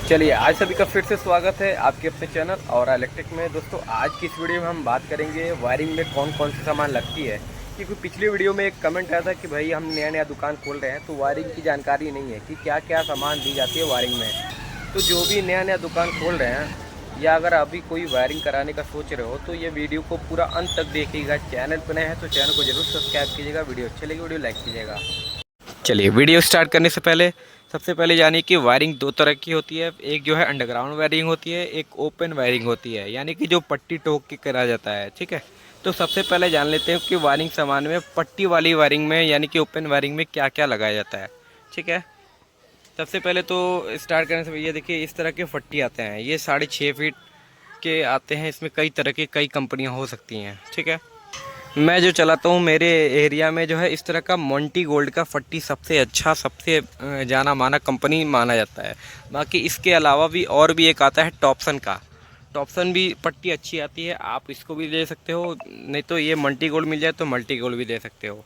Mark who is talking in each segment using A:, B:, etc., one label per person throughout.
A: चलिए, आज सभी का फिर से स्वागत है आपके अपने चैनल और इलेक्ट्रिक में। दोस्तों, आज की इस वीडियो में हम बात करेंगे वायरिंग में कौन कौन सी सामान लगती है। क्योंकि पिछली वीडियो में एक कमेंट आया था कि भाई हम नया नया दुकान खोल रहे हैं तो वायरिंग की जानकारी नहीं है कि क्या क्या सामान दी जाती है वायरिंग में। तो जो भी नया नया दुकान खोल रहे हैं या अगर अभी कोई वायरिंग कराने का सोच रहे हो तो ये वीडियो को पूरा अंत तक देखिएगा। चैनल पर नए हैं तो चैनल को जरूर सब्सक्राइब कीजिएगा। वीडियो अच्छी लगी वीडियो लाइक कीजिएगा। चलिए, वीडियो स्टार्ट करने से पहले सबसे पहले जानिए कि वायरिंग दो तरह की होती है। एक जो है अंडरग्राउंड वायरिंग होती है, एक ओपन वायरिंग होती है, यानी कि जो पट्टी ठोक के करा जाता है। ठीक है, तो सबसे पहले जान लेते हैं कि वायरिंग सामान में पट्टी वाली वायरिंग में यानी कि ओपन वायरिंग में क्या क्या लगाया जाता है। ठीक है, सबसे पहले तो स्टार्ट करने से भैया देखिए, इस तरह के पट्टी आते हैं। ये 6.5 फीट के आते हैं। इसमें कई तरह की कई कंपनियाँ हो सकती हैं। ठीक है, मैं जो चलाता हूँ मेरे एरिया में जो है इस तरह का मोंटी गोल्ड का पट्टी सबसे अच्छा, सबसे जाना माना कंपनी माना जाता है। बाकी इसके अलावा भी और भी एक आता है टॉपसन का। टॉपसन भी पट्टी अच्छी आती है, आप इसको भी ले सकते हो, नहीं तो ये मल्टी गोल्ड मिल जाए तो मल्टी गोल्ड भी ले सकते हो।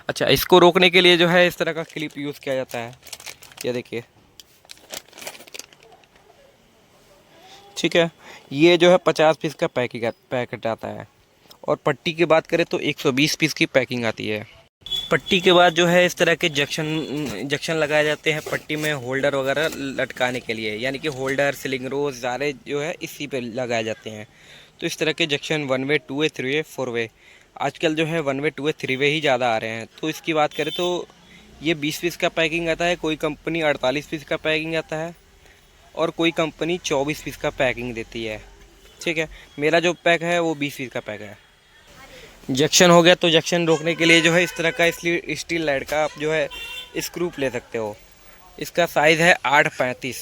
A: अच्छा, इसको रोकने के लिए जो है इस तरह का क्लिप यूज़ किया जाता है। ये देखिए, ठीक है, ये जो है 50 पीस का पैकेट आता है। और पट्टी की बात करें तो 120 पीस की पैकिंग आती है। पट्टी के बाद जो है इस तरह के जंक्शन लगाए जाते हैं पट्टी में होल्डर वगैरह लटकाने के लिए, यानी कि होल्डर, सीलिंग रोज सारे जो है इसी पे लगाए जाते हैं। तो इस तरह के जंक्शन 1 वे, 2 वे, 3 वे, 4 वे, आजकल जो है 1 वे, 2 वे, 3 वे ही ज़्यादा आ रहे हैं। तो इसकी बात करें तो ये 20 पीस का पैकिंग आता है, कोई कंपनी 48 पीस का पैकिंग आता है और कोई कंपनी 24 पीस का पैकिंग देती है। ठीक है, मेरा जो पैक है वो 20 पीस का पैक है। जंक्शन हो गया, तो जंक्शन रोकने के लिए जो है इस तरह का स्टील लाइट का आप जो है स्क्रू ले सकते हो। इसका साइज़ है 8.35।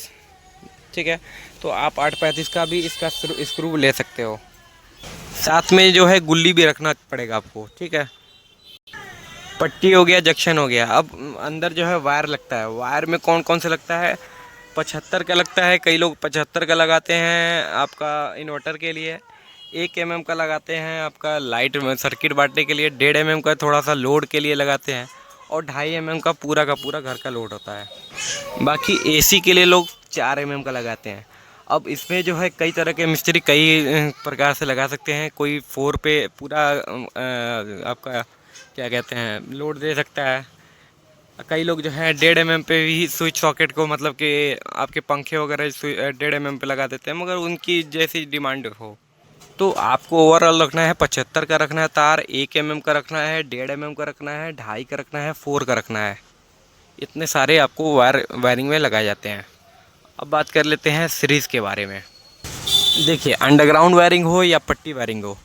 A: ठीक है, तो आप 8.35 का भी इसका स्क्रू ले सकते हो। साथ में जो है गुल्ली भी रखना पड़ेगा आपको। ठीक है, पट्टी हो गया, जंक्शन हो गया। अब अंदर जो है वायर लगता है। वायर में कौन कौन से लगता है? 75 का लगता है, कई लोग 75 का लगाते हैं आपका इन्वर्टर के लिए। 1 mm का लगाते हैं आपका लाइट में सर्किट बांटने के लिए। 1.5 mm का थोड़ा सा लोड के लिए लगाते हैं और 2.5 mm का पूरा घर का लोड होता है। बाकी एसी के लिए लोग 4 mm का लगाते हैं। अब इसमें जो है कई तरह के मिस्त्री कई प्रकार से लगा सकते हैं। कोई 4 पे पूरा आपका क्या कहते हैं लोड दे सकता है। कई लोग जो है 1.5 mm पे भी स्विच सॉकेट को, मतलब कि आपके पंखे वगैरह 1.5 mm पे लगा देते हैं, मगर उनकी जैसी डिमांड हो। तो आपको ओवरऑल रखना है 75 का रखना है तार, 1 mm का रखना है, 1.5 mm का रखना है, 2.5 का रखना है, 4 का रखना है। इतने सारे आपको वायरिंग में लगाए जाते हैं। अब बात कर लेते हैं सीरीज़ के बारे में। देखिए, अंडरग्राउंड वायरिंग हो या पट्टी वायरिंग हो,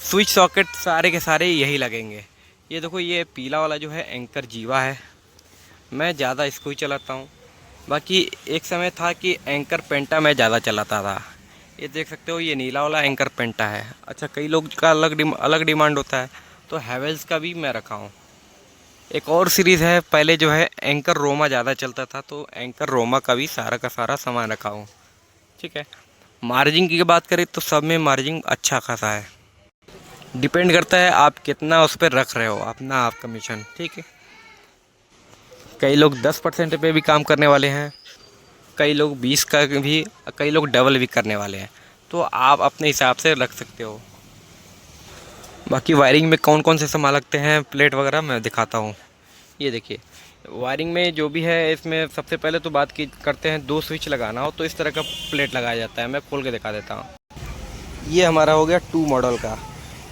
A: स्विच सॉकेट सारे के सारे यही लगेंगे। ये देखो, ये पीला वाला जो है एंकर जीवा है, मैं ज़्यादा इसको ही चलाता हूँ। बाकी एक समय था कि एंकर पेंटा मैं ज़्यादा चलाता था। ये देख सकते हो, ये नीला वाला एंकर पेंटा है। अच्छा, कई लोग का अलग डिमांड होता है, तो हैवेल्स का भी मैं रखा हूँ। एक और सीरीज़ है, पहले जो है एंकर रोमा ज़्यादा चलता था, तो एंकर रोमा का भी सारा का सारा सामान रखा हूँ। ठीक है, मार्जिन की बात करें तो सब में मार्जिन अच्छा खासा है। डिपेंड करता है आप कितना उस पर रख रहे हो अपना आप कमीशन। ठीक है, कई लोग 10% पे भी काम करने वाले हैं, कई लोग 20 का भी, कई लोग डबल भी करने वाले हैं। तो आप अपने हिसाब से रख सकते हो। बाकी वायरिंग में कौन कौन से सामान लगते हैं, प्लेट वगैरह मैं दिखाता हूँ। ये देखिए, वायरिंग में जो भी है इसमें सबसे पहले तो बात की करते हैं, 2 स्विच लगाना हो तो इस तरह का प्लेट लगाया जाता है। मैं खोल के दिखा देता हूँ। ये हमारा हो गया 2 मॉडल का।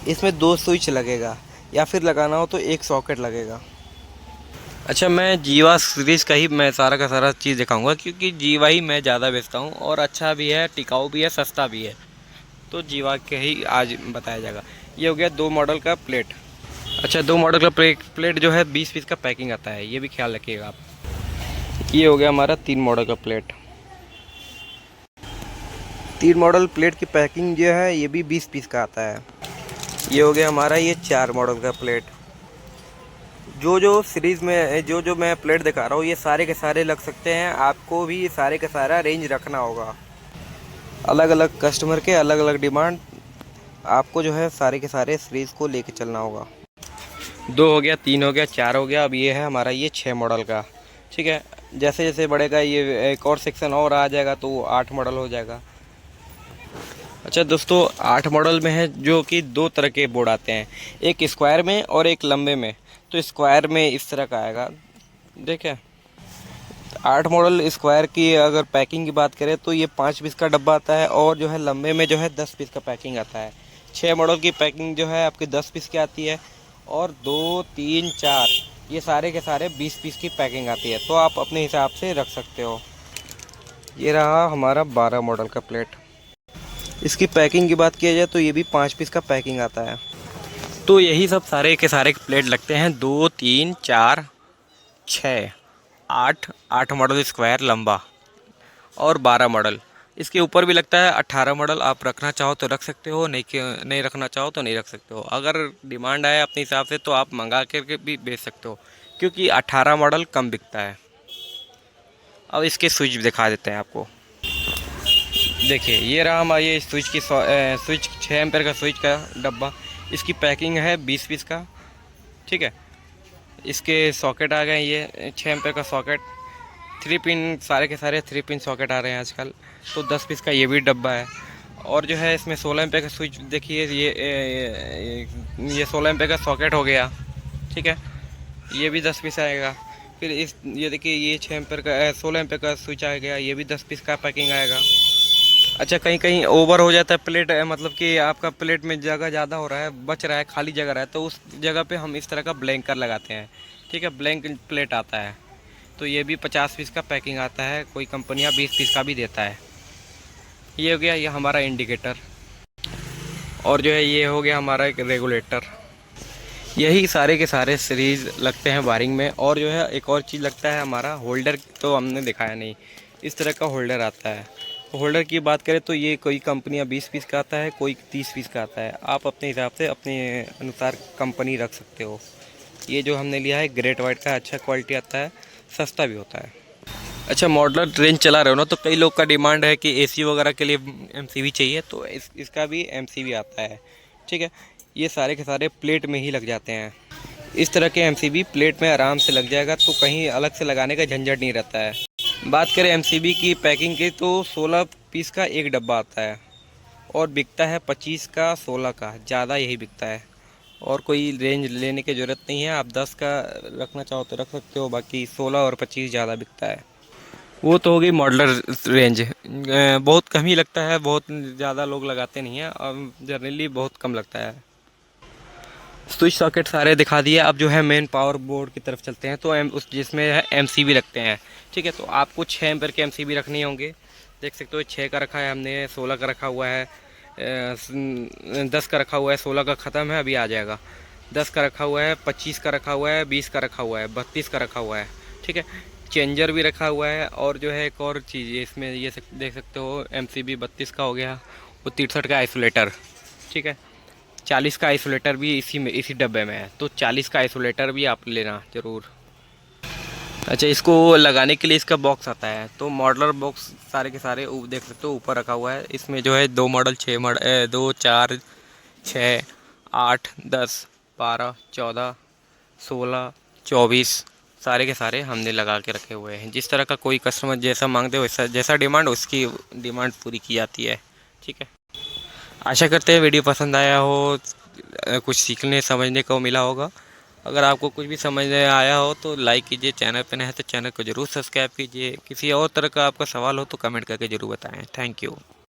A: इसमें 2 स्विच लगेगा, या फिर लगाना हो तो 1 सॉकेट लगेगा। अच्छा, मैं जीवा सीरीज़ का ही मैं सारा का सारा चीज़ दिखाऊंगा, क्योंकि जीवा ही मैं ज़्यादा बेचता हूँ और अच्छा भी है, टिकाऊ भी है, सस्ता भी है। तो जीवा के ही आज बताया जाएगा। ये हो गया 2 मॉडल का प्लेट। अच्छा, 2 मॉडल का प्लेट जो है 20 पीस का पैकिंग आता है, ये भी ख्याल रखिएगा आप। ये हो गया हमारा 3 मॉडल का प्लेट। 3 मॉडल प्लेट की पैकिंग जो है ये भी 20 पीस का आता है। ये हो गया हमारा ये 4 मॉडल का प्लेट। जो सीरीज़ में जो मैं प्लेट दिखा रहा हूँ, ये सारे के सारे लग सकते हैं। आपको भी सारे का सारा रेंज रखना होगा। अलग अलग कस्टमर के अलग अलग डिमांड, आपको जो है सारे के सारे सीरीज़ को लेके चलना होगा। 2 हो गया, 3 हो गया, 4 हो गया, अब ये है हमारा ये 6 मॉडल का। ठीक है, जैसे जैसे बढ़ेगा ये एक और सेक्शन और आ जाएगा तो 8 मॉडल हो जाएगा। अच्छा दोस्तों, 8 मॉडल में है जो कि 2 तरह के बोर्ड आते हैं, एक स्क्वायर में और एक लंबे में। तो स्क्वायर में इस तरह का आएगा, देखें। 8 मॉडल स्क्वायर की अगर पैकिंग की बात करें तो ये 5 पीस का डब्बा आता है, और जो है लंबे में जो है 10 पीस का पैकिंग आता है। 6 मॉडल की पैकिंग जो है आपकी 10 पीस की आती है, और 2 3 4 ये सारे के सारे 20 पीस की पैकिंग आती है। तो आप अपने हिसाब से रख सकते हो। ये रहा हमारा 12 मॉडल का प्लेट। इसकी पैकिंग की बात किया जाए तो ये भी 5 पीस का पैकिंग आता है। तो यही सब सारे के सारे प्लेट लगते हैं, 2 3 4 6 8 मॉडल स्क्वायर लंबा, और 12 मॉडल। इसके ऊपर भी लगता है 18 मॉडल। आप रखना चाहो तो रख सकते हो, नहीं रखना चाहो तो नहीं रख सकते हो। अगर डिमांड आए अपने हिसाब से तो आप मंगा करके भी बेच सकते हो, क्योंकि 18 मॉडल कम बिकता है। अब इसके स्विच दिखा देते हैं आपको। देखिए, ये रहा हमारा ये स्विच की स्विच 6 एम्पेयर का स्विच का डब्बा। इसकी पैकिंग है 20 पीस का, ठीक है। इसके सॉकेट आ गए, ये 6 एम्पेयर का सॉकेट, 3 पिन, सारे के सारे 3 पिन सॉकेट आ रहे हैं आजकल। तो 10 पीस का ये भी डब्बा है। और जो है इसमें 16 एम्पेयर का स्विच, देखिए ये 16 एम्पेयर का सॉकेट हो गया, ठीक है। ये भी 10 पीस आएगा। फिर ये देखिए, ये 6 एम्पेयर का 16 एम्पेयर का स्विच आ गया, ये भी 10 पीस का पैकिंग आएगा। अच्छा, कहीं कहीं ओवर हो जाता है प्लेट, मतलब कि आपका प्लेट में जगह ज़्यादा हो रहा है, बच रहा है, खाली जगह रहा है, तो उस जगह पे हम इस तरह का ब्लैंकर लगाते हैं, ठीक है। ब्लैंक प्लेट आता है, तो ये भी 50 पीस का पैकिंग आता है। कोई कंपनियां 20 पीस का भी देता है। ये हो गया ये हमारा इंडिकेटर, और जो है ये हो गया हमारा एक रेगुलेटर। यही सारे के सारे सीरीज़ लगते हैं वायरिंग में। और जो है एक और चीज़ लगता है हमारा होल्डर, तो हमने दिखाया नहीं, इस तरह का होल्डर आता है। होल्डर की बात करें तो ये कोई कंपनियां 20 पीस का आता है, कोई 30 पीस का आता है। आप अपने हिसाब से अपने अनुसार कंपनी रख सकते हो। ये जो हमने लिया है ग्रेट वाइट का, अच्छा क्वालिटी आता है, सस्ता भी होता है। अच्छा, मॉडलर रेंज चला रहे हो ना, तो कई लोग का डिमांड है कि एसी वगैरह के लिए एमसीबी चाहिए, तो इसका भी एमसीबी आता है, ठीक है। ये सारे के सारे प्लेट में ही लग जाते हैं। इस तरह के एमसीबी प्लेट में आराम से लग जाएगा, तो कहीं अलग से लगाने का झंझट नहीं रहता है। बात करें एमसीबी की पैकिंग की, तो 16 पीस का एक डब्बा आता है, और बिकता है 25 का 16 का, ज़्यादा यही बिकता है। और कोई रेंज लेने की ज़रूरत नहीं है, आप 10 का रखना चाहो तो रख सकते हो, बाकी 16 और 25 ज़्यादा बिकता है। वो तो हो गई मॉडलर रेंज, बहुत कम ही लगता है, बहुत ज़्यादा लोग लगाते नहीं हैं, और जनरली बहुत कम लगता है। स्विच सॉकेट सारे दिखा दिए। अब जो है मेन पावर बोर्ड की तरफ चलते हैं, तो उस जिसमें है एमसीबी रखते हैं, ठीक है। तो आपको 6 एम्पेयर के एमसीबी रखने होंगे। देख सकते हो 6 का रखा है हमने, 16 का रखा हुआ है, 10 का रखा हुआ है, 16 का ख़त्म है, अभी आ जाएगा। 10 का रखा हुआ है, 25 का रखा हुआ है, 20 का रखा हुआ है, 32 का रखा हुआ है, ठीक है। चेंजर भी रखा हुआ है। और जो है एक और चीज़ इसमें ये देख सकते हो, एमसीबी 32 का हो गया, वो 63 का आइसोलेटर, ठीक है। 40 का आइसोलेटर भी इसी डब्बे में है, तो 40 का आइसोलेटर भी आप लेना ज़रूर। अच्छा, इसको लगाने के लिए इसका बॉक्स आता है, तो मॉडलर बॉक्स सारे के सारे देख सकते हो ऊपर रखा हुआ है। इसमें जो है 2 मॉडल 2 4 6 8 10 12 14 16 24 सारे के सारे हमने लगा के रखे हुए हैं। जिस तरह का कोई कस्टमर जैसा मांगते हो, वैसा जैसा डिमांड, उसकी डिमांड पूरी की जाती है, ठीक है। आशा करते हैं वीडियो पसंद आया हो, कुछ सीखने समझने को मिला होगा। अगर आपको कुछ भी समझ में आया हो तो लाइक कीजिए, चैनल पे नए हैं तो चैनल को ज़रूर सब्सक्राइब कीजिए। किसी और तरह का आपका सवाल हो तो कमेंट करके ज़रूर बताएं। Thank you.